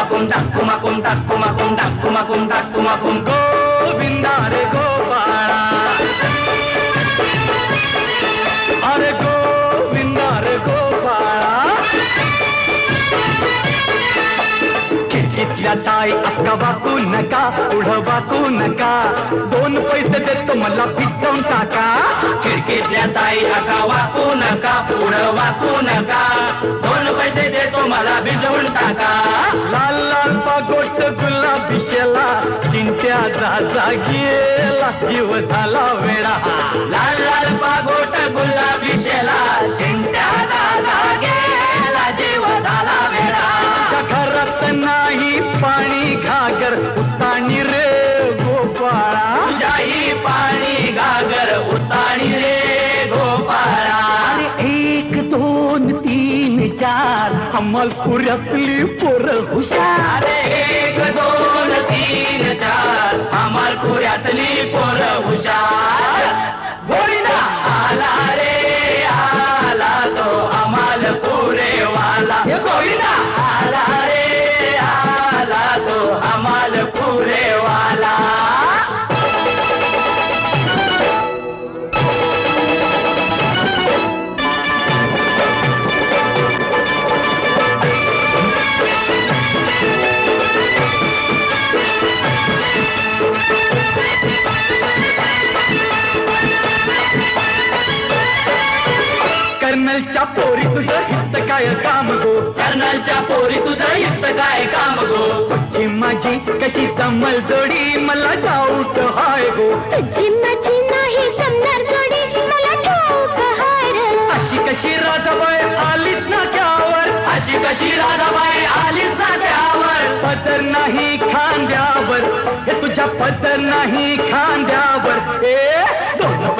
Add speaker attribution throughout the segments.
Speaker 1: कुमाकुम कुमाकुम कुमाकुम कुमाकुम कुमाकुम गोविंदा रे गोपाळा अरे गोविंदा रे गोपाळा खिडकीतल्या ताई अक्का वाकू नका पुढं वाकू नका 2 पैसे देतो मला भिजवून टाका खिडकीतल्या ताई अक्का वाकू नका पुढं वाकू नका 2 पैसे देतो मला भिजवून टाका लाल लाल पागोट गुलाबी शेला चिंट्या जा गेला जीव झाला वेडा लाल लाल पागोट गुलाबी शेला चिंट्या जा गेला जीव झाला वेडा घरात नाही पाणी घागर उताणी रे गोपाळा तुझ्याही पाणी घागर उताणी रे गोपाळा 1 2 3 4 अमलपुऱ्यातली पोरं हुशार 1 2 3 4 अमलपुऱ्यातली पोरं हुशार गोविंदा आला रे आला तो अमलपुरे वाला गोविंदा आला रे आला तो अमलपुरे वाला कर्नलच्या पोरी तुझं हित काय काम गो कर्नलच्या पोरी तुझं हित काय काम गो तुझी माझी कशी जमल जोडी मला ठाऊक हाय गो
Speaker 2: तुझी माझी नाही जमणार जोडी मला ठाऊक हाय रे
Speaker 1: अशी कशी राधाबाई आलीच ना त्यावर अशी कशी राधाबाई आलीच ना त्यावर पदर नाही खांद्यावर हे तुझ्या पदर नाही खांद्यावर ए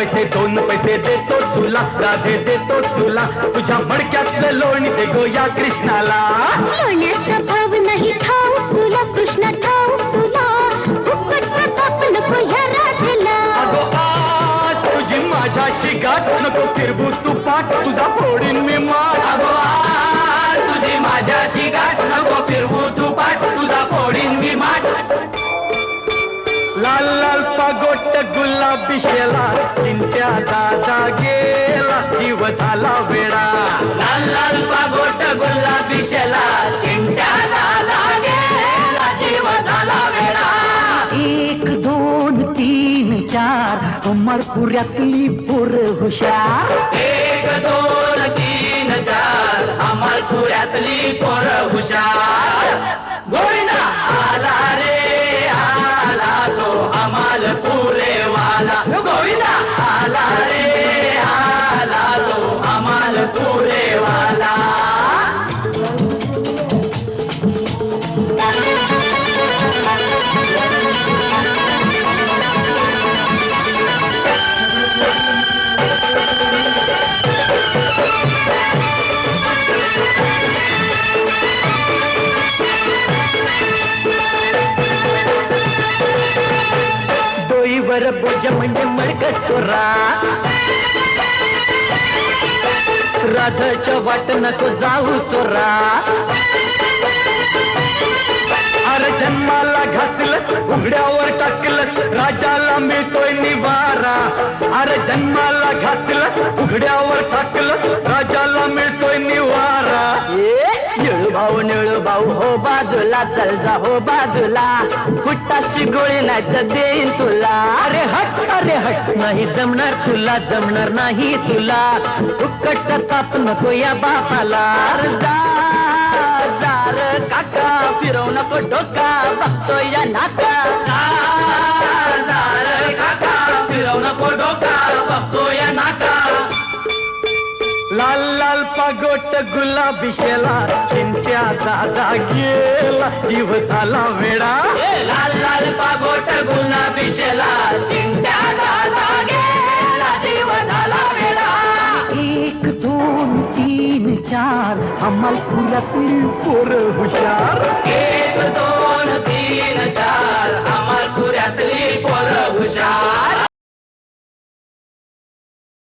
Speaker 1: 2 पैसे देतो तुला राधे देतो तुला तुझ्या मडक्यातलं लोणी दे गो या कृष्णाला
Speaker 2: लोण्याचा भाव नाही ठाऊ तुला कृष्ण ठाऊ तुला फुकट प्रताप नको या राधेला
Speaker 1: अगो आज तुझी माझ्याशी गाठ नको फिरवू तू पाठ तुझा फोडीन मी माठ अगो आज तुझी माझ्याशी गाठ नको फिरवू तू पाठ तुझा फोडीन मी माठ लाल लाल पागोट गुलाबी शेला चिंट्या दादा गेला जीव झाला वेडा लाल लाल पागोट गुलाबी शेला चिंट्या दादा गेला जीव झाला वेडा 1 2 3 4 अमरपुऱ्यातली पोरं हुशार 1 2 3 4 अमरपुऱ्यातली पोरं हुशार गोविंदा आला रे आला तो अमलपुरे वाला गोविंदा आला रे आला तो अमलपुरे वाला डोईवर बोज म्हणजे मडकत चोरा राधाच्या वाट नको जाऊ चोरा अरे जन्माला घातलंस उघड्यावर टाकलंस राजाला मिळतोय निवारा अरे जन्माला घातलंस उघड्यावर टाकलंस राजाला मिळतोय निवारा निळू भाऊ हो बाजूला चल जा हो बाजूला फुटाची गोळी नाही तर देईन तुला अरे हट नाही जमणार तुला जमणार नाही तुला फुकट ताप नको या बापाला जार काका फिरव नको डोका बघतो या नाका जार काका फिरव नको डोका बघतो या नाका लाल लाल पागोट गुलाबी शेला चिंट्या दादा गेला जीव झाला वेडा लाल लाल पागोट गुलाबी शेला चिंट्या दादा गेला जीव झाला वेडा 1 2 3 4 अमलपुऱ्यातली पोरं हुशार 1 2 3 4